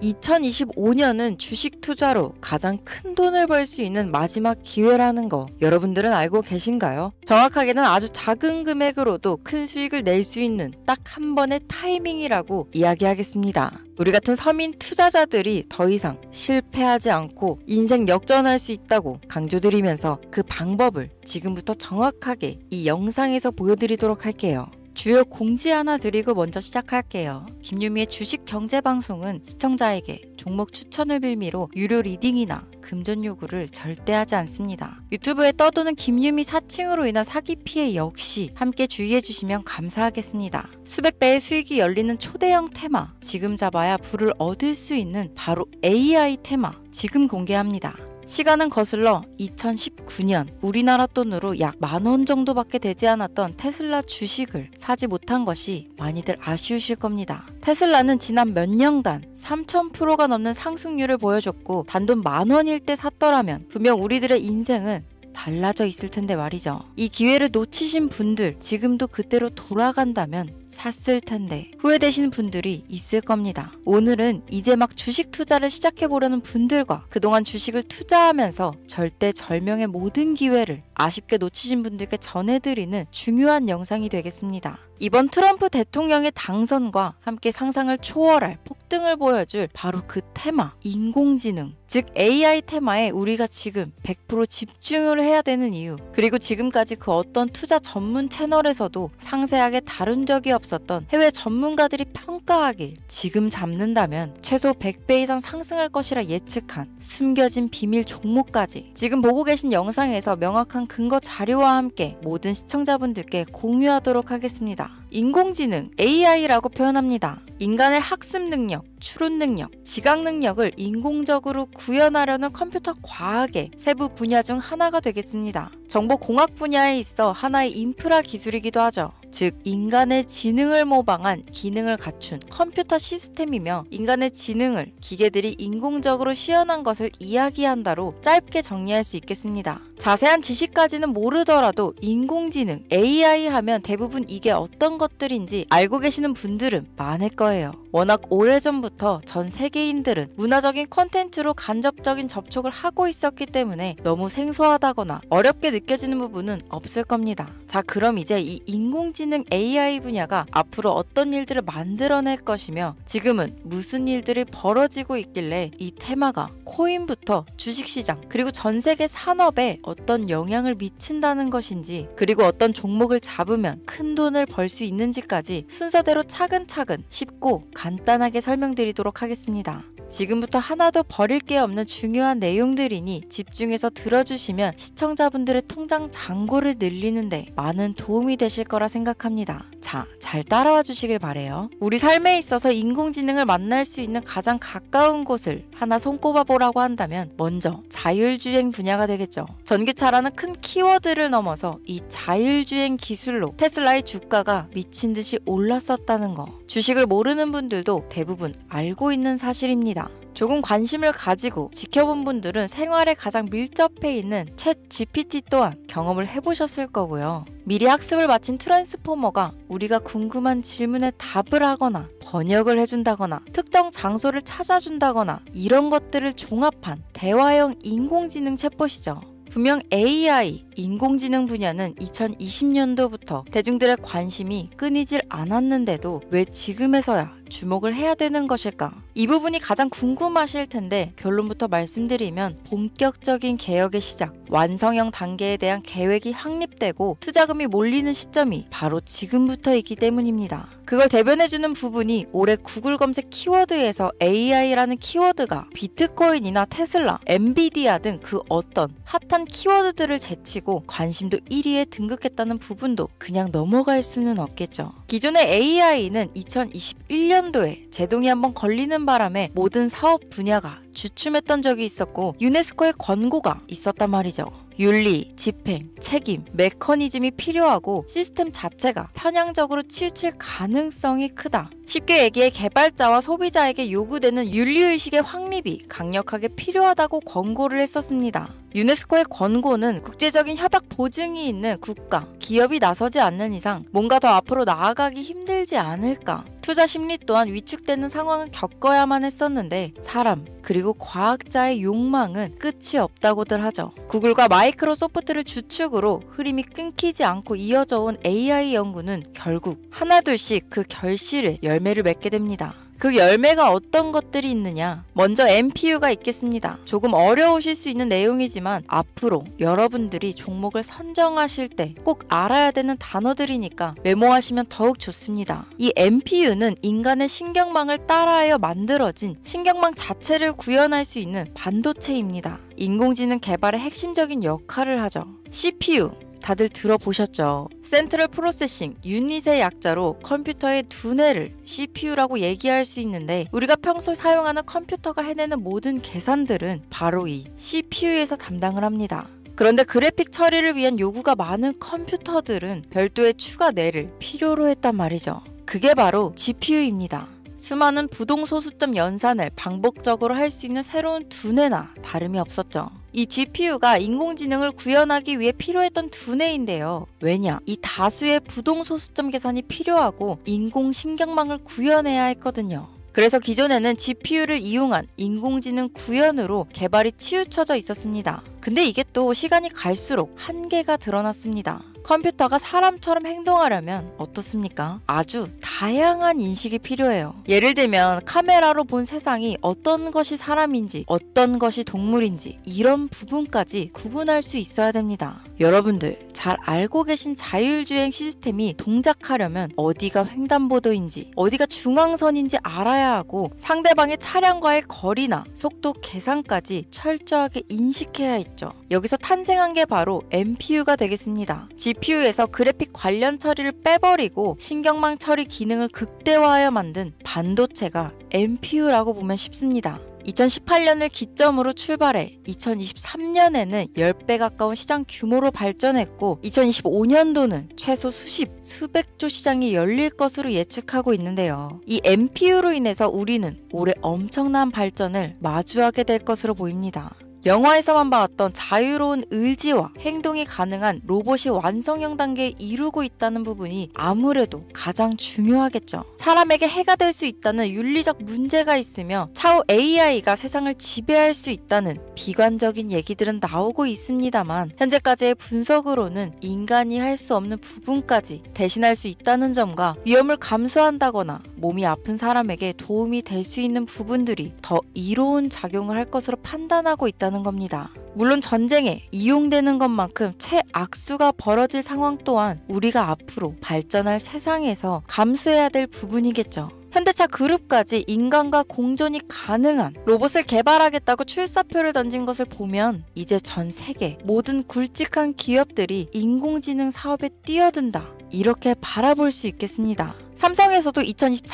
2025년은 주식 투자로 가장 큰 돈을 벌 수 있는 마지막 기회라는 거 여러분들은 알고 계신가요? 정확하게는 아주 작은 금액으로도 큰 수익을 낼 수 있는 딱 한 번의 타이밍이라고 이야기하겠습니다. 우리 같은 서민 투자자들이 더 이상 실패하지 않고 인생 역전할 수 있다고 강조드리면서 그 방법을 지금부터 정확하게 이 영상에서 보여드리도록 할게요. 주요 공지 하나 드리고 먼저 시작할게요. 김유미의 주식 경제 방송은 시청자에게 종목 추천을 빌미로 유료 리딩이나 금전 요구를 절대 하지 않습니다. 유튜브에 떠도는 김유미 사칭으로 인한 사기 피해 역시 함께 주의해 주시면 감사하겠습니다. 수백 배의 수익이 열리는 초대형 테마, 지금 잡아야 부를 얻을 수 있는 바로 AI 테마 지금 공개합니다. 시간은 거슬러 2019년 우리나라 돈으로 약 10,000원 정도밖에 되지 않았던 테슬라 주식을 사지 못한 것이 많이들 아쉬우실 겁니다. 테슬라는 지난 몇 년간 3000%가 넘는 상승률을 보여줬고 단돈 10,000원일 때 샀더라면 분명 우리들의 인생은 달라져 있을 텐데 말이죠. 이 기회를 놓치신 분들 지금도 그때로 돌아간다면 샀을 텐데 후회되시는 분들이 있을 겁니다. 오늘은 이제 막 주식 투자를 시작해보려는 분들과 그동안 주식을 투자하면서 절대절명의 모든 기회를 아쉽게 놓치신 분들께 전해드리는 중요한 영상이 되겠습니다. 이번 트럼프 대통령의 당선과 함께 상상을 초월할 폭등을 보여줄 바로 그 테마, 인공지능, 즉 AI 테마에 우리가 지금 100% 집중을 해야 되는 이유, 그리고 지금까지 그 어떤 투자 전문 채널에서도 상세하게 다룬 적이 없었던 해외 전문가들이 평가하길 지금 잡는다면 최소 100배 이상 상승할 것이라 예측한 숨겨진 비밀 종목까지 지금 보고 계신 영상에서 명확한 근거 자료와 함께 모든 시청자분들께 공유하도록 하겠습니다. 인공지능, AI라고 표현합니다. 인간의 학습 능력, 추론 능력, 지각 능력을 인공적으로 구현하려는 컴퓨터 과학의 세부 분야 중 하나가 되겠습니다. 정보공학 분야에 있어 하나의 인프라 기술이기도 하죠. 즉 인간의 지능을 모방한 기능을 갖춘 컴퓨터 시스템이며 인간의 지능을 기계들이 인공적으로 시연한 것을 이야기한다로 짧게 정리할 수 있겠습니다. 자세한 지식까지는 모르더라도 인공지능, AI 하면 대부분 이게 어떤 것들인지 알고 계시는 분들은 많을 거예요. 워낙 오래전부터 전 세계인들은 문화적인 콘텐츠로 간접적인 접촉을 하고 있었기 때문에 너무 생소하다거나 어렵게 느껴지는 부분은 없을 겁니다. 자, 그럼 이제 이 인공지능 AI 분야가 앞으로 어떤 일들을 만들어낼 것이며 지금은 무슨 일들이 벌어지고 있길래 이 테마가 코인부터 주식시장 그리고 전 세계 산업에 어떤 영향을 미친다는 것인지, 그리고 어떤 종목을 잡으면 큰 돈을 벌 수 있는지까지 순서대로 차근차근 쉽고 간단하게 설명드리도록 하겠습니다. 지금부터 하나도 버릴 게 없는 중요한 내용들이니 집중해서 들어주시면 시청자분들의 통장 잔고를 늘리는데 많은 도움이 되실 거라 생각합니다. 자, 잘 따라와 주시길 바래요. 우리 삶에 있어서 인공지능을 만날 수 있는 가장 가까운 곳을 하나 손꼽아 보라고 한다면 먼저 자율주행 분야가 되겠죠. 전기차라는 큰 키워드를 넘어서 이 자율주행 기술로 테슬라의 주가가 미친 듯이 올랐었다는 거, 주식을 모르는 분들도 대부분 알고 있는 사실입니다. 조금 관심을 가지고 지켜본 분들은 생활에 가장 밀접해 있는 챗 GPT 또한 경험을 해보셨을 거고요. 미리 학습을 마친 트랜스포머가 우리가 궁금한 질문에 답을 하거나 번역을 해준다거나 특정 장소를 찾아준다거나 이런 것들을 종합한 대화형 인공지능 챗봇이죠. 분명 AI, 인공지능 분야는 2020년도부터 대중들의 관심이 끊이질 않았는데도 왜 지금에서야 주목을 해야 되는 것일까? 이 부분이 가장 궁금하실 텐데 결론부터 말씀드리면 본격적인 개혁의 시작, 완성형 단계에 대한 계획이 확립되고 투자금이 몰리는 시점이 바로 지금부터이기 때문입니다. 그걸 대변해주는 부분이 올해 구글 검색 키워드에서 AI라는 키워드가 비트코인이나 테슬라, 엔비디아 등 그 어떤 핫한 키워드들을 제치고 관심도 1위에 등극했다는 부분도 그냥 넘어갈 수는 없겠죠. 기존의 AI는 2021년도에 제동이 한번 걸리는 바람에 모든 사업 분야가 주춤했던 적이 있었고 유네스코의 권고가 있었단 말이죠. 윤리, 집행, 책임, 메커니즘이 필요하고 시스템 자체가 편향적으로 치우칠 가능성이 크다. 쉽게 얘기해 개발자와 소비자에게 요구되는 윤리의식의 확립이 강력하게 필요하다고 권고를 했었습니다. 유네스코의 권고는 국제적인 협약 보증이 있는 국가, 기업이 나서지 않는 이상 뭔가 더 앞으로 나아가기 힘들지 않을까 투자 심리 또한 위축되는 상황을 겪어야만 했었는데 사람 그리고 과학자의 욕망은 끝이 없다고들 하죠. 구글과 마이크로소프트를 주축으로 흐름이 끊기지 않고 이어져 온 AI 연구는 결국 하나둘씩 그 결실의 열매를 맺게 됩니다. 그 열매가 어떤 것들이 있느냐? 먼저 NPU가 있겠습니다. 조금 어려우실 수 있는 내용이지만 앞으로 여러분들이 종목을 선정하실 때 꼭 알아야 되는 단어들이니까 메모하시면 더욱 좋습니다. 이 NPU는 인간의 신경망을 따라하여 만들어진 신경망 자체를 구현할 수 있는 반도체입니다. 인공지능 개발의 핵심적인 역할을 하죠. CPU 다들 들어보셨죠? 센트럴 프로세싱 유닛의 약자로 컴퓨터의 두뇌를 CPU라고 얘기할 수 있는데 우리가 평소 사용하는 컴퓨터가 해내는 모든 계산들은 바로 이 CPU에서 담당을 합니다. 그런데 그래픽 처리를 위한 요구가 많은 컴퓨터들은 별도의 추가 뇌를 필요로 했단 말이죠. 그게 바로 GPU입니다. 수많은 부동소수점 연산을 반복적으로 할 수 있는 새로운 두뇌나 다름이 없었죠. 이 GPU가 인공지능을 구현하기 위해 필요했던 두뇌인데요. 왜냐? 이 다수의 부동소수점 계산이 필요하고 인공신경망을 구현해야 했거든요. 그래서 기존에는 GPU를 이용한 인공지능 구현으로 개발이 치우쳐져 있었습니다. 근데 이게 또 시간이 갈수록 한계가 드러났습니다. 컴퓨터가 사람처럼 행동하려면 어떻습니까? 아주 다양한 인식이 필요해요. 예를 들면 카메라로 본 세상이 어떤 것이 사람인지 어떤 것이 동물인지 이런 부분까지 구분할 수 있어야 됩니다. 여러분들 잘 알고 계신 자율주행 시스템이 동작하려면 어디가 횡단보도인지 어디가 중앙선인지 알아야 하고 상대방의 차량과의 거리나 속도 계산까지 철저하게 인식해야 있죠. 여기서 탄생한 게 바로 NPU가 되겠습니다. GPU에서 그래픽 관련 처리를 빼버리고 신경망 처리 기능을 극대화하여 만든 반도체가 NPU라고 보면 쉽습니다. 2018년을 기점으로 출발해 2023년에는 10배 가까운 시장 규모로 발전했고 2025년도는 최소 수백조 시장이 열릴 것으로 예측하고 있는데요. 이 NPU로 인해서 우리는 올해 엄청난 발전을 마주하게 될 것으로 보입니다. 영화에서만 봤던 자유로운 의지와 행동이 가능한 로봇이 완성형 단계에 이루고 있다는 부분이 아무래도 가장 중요하겠죠. 사람에게 해가 될 수 있다는 윤리적 문제가 있으며 차후 AI가 세상을 지배할 수 있다는 비관적인 얘기들은 나오고 있습니다만 현재까지의 분석으로는 인간이 할 수 없는 부분까지 대신할 수 있다는 점과 위험을 감수한다거나 몸이 아픈 사람에게 도움이 될 수 있는 부분들이 더 이로운 작용을 할 것으로 판단하고 있다는 겁니다. 물론 전쟁에 이용되는 것만큼 최악수가 벌어질 상황 또한 우리가 앞으로 발전할 세상에서 감수해야 될 부분이겠죠. 현대차 그룹까지 인간과 공존이 가능한 로봇을 개발하겠다고 출사표를 던진 것을 보면 이제 전 세계 모든 굵직한 기업들이 인공지능 사업에 뛰어든다. 이렇게 바라볼 수 있겠습니다. 삼성에서도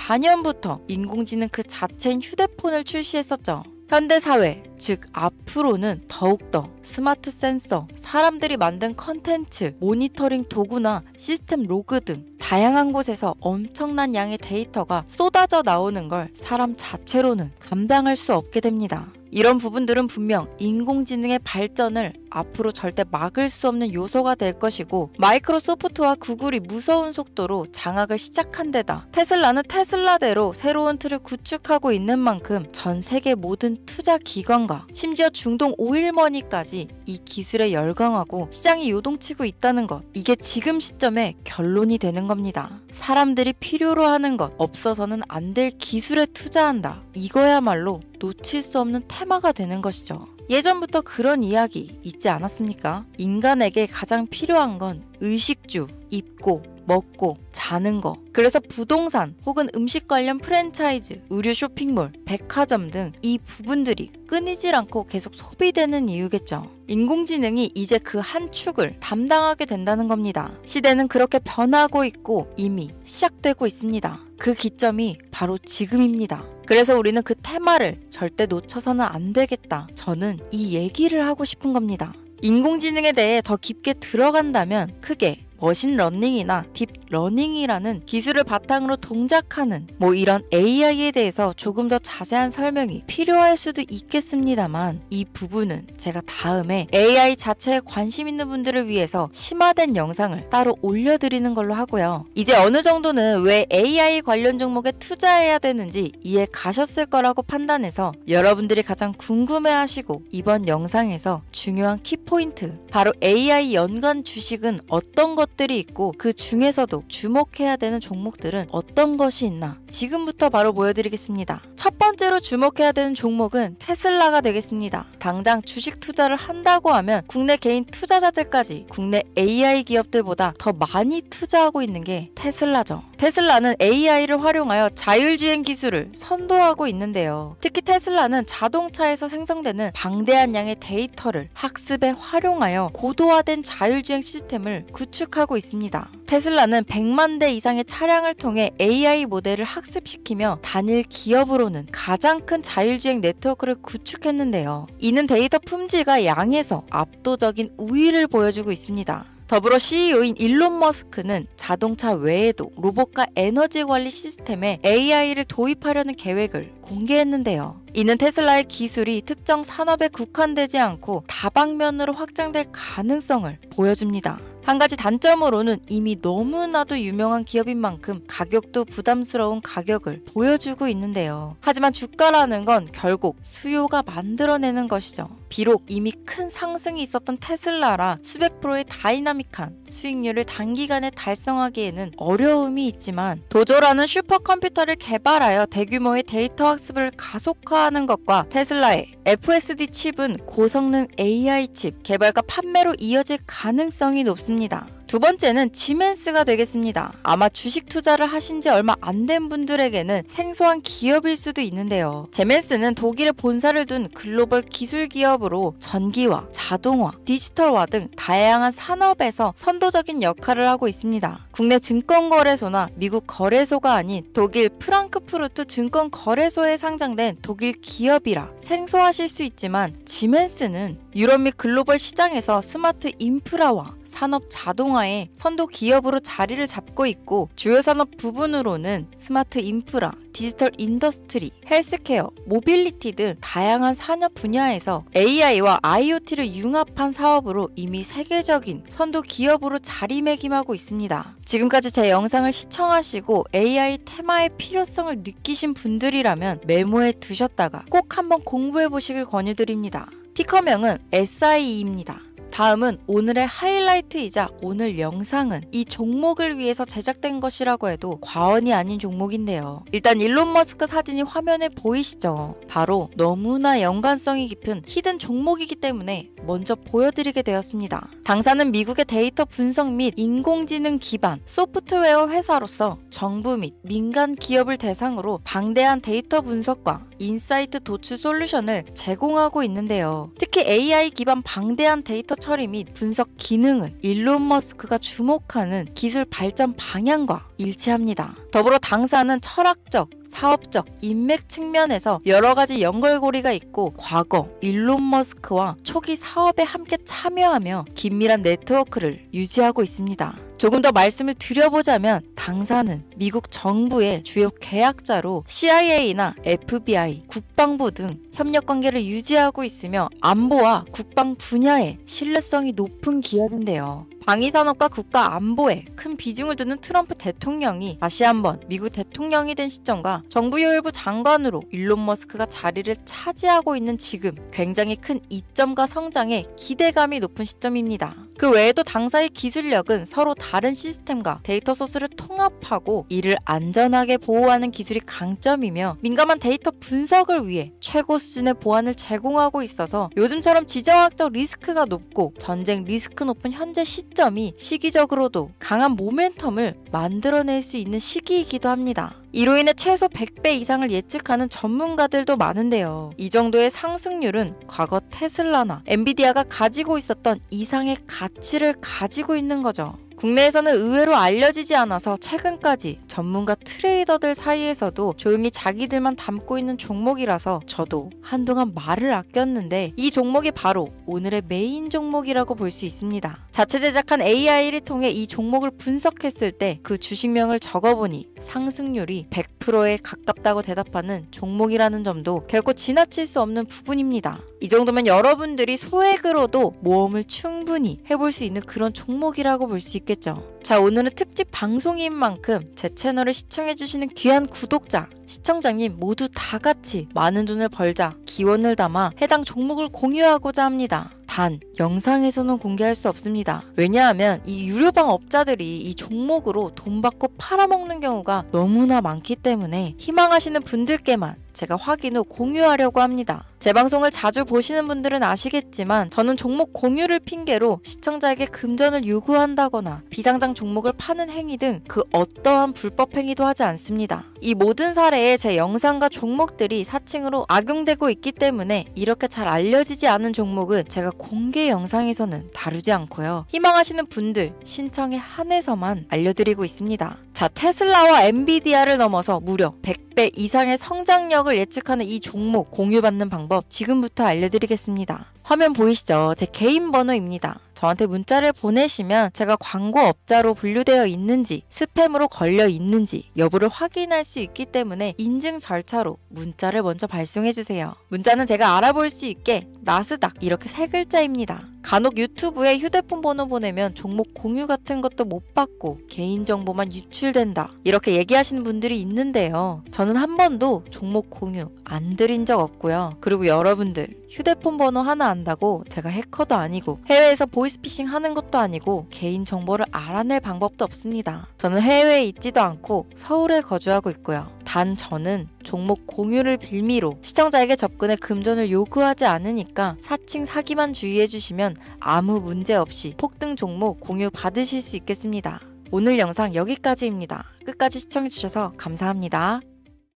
2024년부터 인공지능 그 자체인 휴대폰을 출시했었죠. 현대사회, 즉 앞으로는 더욱더 스마트 센서, 사람들이 만든 컨텐츠, 모니터링 도구나 시스템 로그 등 다양한 곳에서 엄청난 양의 데이터가 쏟아져 나오는 걸 사람 자체로는 감당할 수 없게 됩니다. 이런 부분들은 분명 인공지능의 발전을 앞으로 절대 막을 수 없는 요소가 될 것이고 마이크로소프트와 구글이 무서운 속도로 장악을 시작한 데다 테슬라는 테슬라대로 새로운 틀을 구축하고 있는 만큼 전 세계 모든 투자 기관과 심지어 중동 오일머니까지 이 기술에 열광하고 시장이 요동치고 있다는 것, 이게 지금 시점에 결론이 되는 겁니다. 사람들이 필요로 하는 것, 없어서는 안 될 기술에 투자한다. 이거야말로 놓칠 수 없는 테마가 되는 것이죠. 예전부터 그런 이야기 있지 않았습니까? 인간에게 가장 필요한 건 의식주, 입고, 먹고, 자는 거. 그래서 부동산 혹은 음식 관련 프랜차이즈, 의류 쇼핑몰, 백화점 등 이 부분들이 끊이질 않고 계속 소비되는 이유겠죠. 인공지능이 이제 그 한 축을 담당하게 된다는 겁니다. 시대는 그렇게 변하고 있고 이미 시작되고 있습니다. 그 기점이 바로 지금입니다. 그래서 우리는 그 테마를 절대 놓쳐서는 안 되겠다. 저는 이 얘기를 하고 싶은 겁니다. 인공지능에 대해 더 깊게 들어간다면 크게 머신러닝이나 딥러닝이라는 기술을 바탕으로 동작하는 이런 AI에 대해서 조금 더 자세한 설명이 필요할 수도 있겠습니다만 이 부분은 제가 다음에 AI 자체에 관심 있는 분들을 위해서 심화된 영상을 따로 올려드리는 걸로 하고요. 이제 어느 정도는 왜 AI 관련 종목에 투자해야 되는지 이해 가셨을 거라고 판단해서 여러분들이 가장 궁금해하시고 이번 영상에서 중요한 키포인트, 바로 AI 연관 주식은 어떤 것들이 있고 그 중에서도 주목해야 되는 종목들은 어떤 것이 있나 지금부터 바로 보여드리겠습니다. 첫 번째로 주목해야 되는 종목은 테슬라가 되겠습니다. 당장 주식 투자를 한다고 하면 국내 개인 투자자들까지 국내 AI 기업들보다 더 많이 투자하고 있는 게 테슬라죠. 테슬라는 AI를 활용하여 자율주행 기술을 선도하고 있는데요. 특히 테슬라는 자동차에서 생성되는 방대한 양의 데이터를 학습에 활용하여 고도화된 자율주행 시스템을 구축하고 있습니다. 테슬라는 100만 대 이상의 차량을 통해 AI 모델을 학습시키며 단일 기업으로는 가장 큰 자율주행 네트워크를 구축했는데요. 이는 데이터 품질과 양에서 압도적인 우위를 보여주고 있습니다. 더불어 CEO인 일론 머스크는 자동차 외에도 로봇과 에너지 관리 시스템에 AI를 도입하려는 계획을 공개했는데요. 이는 테슬라의 기술이 특정 산업에 국한되지 않고 다방면으로 확장될 가능성을 보여줍니다. 한 가지 단점으로는 이미 너무나도 유명한 기업인 만큼 가격도 부담스러운 가격을 보여주고 있는데요. 하지만 주가라는 건 결국 수요가 만들어내는 것이죠. 비록 이미 큰 상승이 있었던 테슬라라 수백 프로의 다이나믹한 수익률을 단기간에 달성하기에는 어려움이 있지만 도조라는 슈퍼컴퓨터를 개발하여 대규모의 데이터 학습을 가속화하는 것과 테슬라의 FSD 칩은 고성능 AI 칩 개발과 판매로 이어질 가능성이 높습니다. 두 번째는 지멘스가 되겠습니다. 아마 주식 투자를 하신 지 얼마 안 된 분들에게는 생소한 기업일 수도 있는데요. 지멘스는 독일에 본사를 둔 글로벌 기술 기업으로 전기화, 자동화, 디지털화 등 다양한 산업에서 선도적인 역할을 하고 있습니다. 국내 증권거래소나 미국 거래소가 아닌 독일 프랑크푸르트 증권거래소에 상장된 독일 기업이라 생소하실 수 있지만 지멘스는 유럽 및 글로벌 시장에서 스마트 인프라와 산업 자동화의 선도 기업으로 자리를 잡고 있고 주요 산업 부분으로는 스마트 인프라, 디지털 인더스트리, 헬스케어, 모빌리티 등 다양한 산업 분야에서 AI와 IoT를 융합한 사업으로 이미 세계적인 선도 기업으로 자리매김하고 있습니다. 지금까지 제 영상을 시청하시고 AI 테마의 필요성을 느끼신 분들이라면 메모해 두셨다가 꼭 한번 공부해 보시길 권유드립니다. 티커명은 SIE입니다. 다음은 오늘의 하이라이트이자 오늘 영상은 이 종목을 위해서 제작된 것이라고 해도 과언이 아닌 종목인데요. 일단 일론 머스크 사진이 화면에 보이시죠? 바로 너무나 연관성이 깊은 히든 종목이기 때문에 먼저 보여드리게 되었습니다. 당사는 미국의 데이터 분석 및 인공지능 기반 소프트웨어 회사로서 정부 및 민간 기업을 대상으로 방대한 데이터 분석과 인사이트 도출 솔루션을 제공하고 있는데요. 특히 AI 기반 방대한 데이터 처리 및 분석 기능은 일론 머스크가 주목하는 기술 발전 방향과 일치합니다. 더불어 당사는 철학적, 사업적, 인맥 측면에서 여러 가지 연결고리가 있고 과거 일론 머스크와 초기 사업에 함께 참여하며 긴밀한 네트워크를 유지하고 있습니다. 조금 더 말씀을 드려보자면 당사는 미국 정부의 주요 계약자로 CIA나 FBI, 국방부 등 협력관계를 유지하고 있으며 안보와 국방 분야에 신뢰성이 높은 기업인데요. 방위산업과 국가 안보에 큰 비중을 두는 트럼프 대통령이 다시 한번 미국 대통령이 된 시점과 정부요일부 장관으로 일론 머스크가 자리를 차지하고 있는 지금 굉장히 큰 이점과 성장에 기대감이 높은 시점입니다. 그 외에도 당사의 기술력은 서로 다른 시스템과 데이터 소스를 통합하고 이를 안전하게 보호하는 기술이 강점이며 민감한 데이터 분석을 위해 최고 수준의 보안을 제공하고 있어서 요즘처럼 지정학적 리스크가 높고 전쟁 리스크 높은 현재 시점이 시기적으로도 강한 모멘텀을 만들어낼 수 있는 시기이기도 합니다. 이로 인해 최소 100배 이상을 예측하는 전문가들도 많은데요. 이 정도의 상승률은 과거 테슬라나 엔비디아가 가지고 있었던 이상의 가치를 가지고 있는 거죠. 국내에서는 의외로 알려지지 않아서 최근까지 전문가 트레이더들 사이에서도 조용히 자기들만 담고 있는 종목이라서 저도 한동안 말을 아꼈는데 이 종목이 바로 오늘의 메인 종목이라고 볼 수 있습니다. 자체 제작한 AI를 통해 이 종목을 분석했을 때 그 주식명을 적어보니 상승률이 100%에 가깝다고 대답하는 종목이라는 점도 결코 지나칠 수 없는 부분입니다. 이 정도면 여러분들이 소액으로도 모험을 충분히 해볼 수 있는 그런 종목이라고 볼 수 있겠죠. 자, 오늘은 특집 방송인 만큼 제 채널을 시청해주시는 귀한 구독자, 시청자님 모두 다 같이 많은 돈을 벌자 기원을 담아 해당 종목을 공유하고자 합니다. 단, 영상에서는 공개할 수 없습니다. 왜냐하면 이 유료방 업자들이 이 종목으로 돈 받고 팔아먹는 경우가 너무나 많기 때문에 희망하시는 분들께만 제가 확인 후 공유하려고 합니다. 제 방송을 자주 보시는 분들은 아시겠지만 저는 종목 공유를 핑계로 시청자에게 금전을 요구한다거나 비상장 종목을 파는 행위 등 그 어떠한 불법 행위도 하지 않습니다. 이 모든 사례에 제 영상과 종목들이 사칭으로 악용되고 있기 때문에 이렇게 잘 알려지지 않은 종목은 제가 공개 영상에서는 다루지 않고요. 희망하시는 분들 신청에 한해서만 알려드리고 있습니다. 자, 테슬라와 엔비디아를 넘어서 무려 100배 이상의 성장력을 예측하는 이 종목 공유받는 방법 지금부터 알려드리겠습니다. 화면 보이시죠? 제 개인 번호입니다. 저한테 문자를 보내시면 제가 광고업자로 분류되어 있는지 스팸으로 걸려 있는지 여부를 확인할 수 있기 때문에 인증 절차로 문자를 먼저 발송해주세요. 문자는 제가 알아볼 수 있게 나스닥 이렇게 3글자입니다. 간혹 유튜브에 휴대폰 번호 보내면 종목 공유 같은 것도 못 받고 개인정보만 유출된다 이렇게 얘기하시는 분들이 있는데요. 저는 한 번도 종목 공유 안 드린 적 없고요. 그리고 여러분들 휴대폰 번호 하나 안다고 제가 해커도 아니고 해외에서 보이스피싱 하는 것도 아니고 개인정보를 알아낼 방법도 없습니다. 저는 해외에 있지도 않고 서울에 거주하고 있고요. 단 저는 종목 공유를 빌미로 시청자에게 접근해 금전을 요구하지 않으니까 사칭 사기만 주의해주시면 아무 문제 없이 폭등 종목 공유 받으실 수 있겠습니다. 오늘 영상 여기까지입니다. 끝까지 시청해주셔서 감사합니다.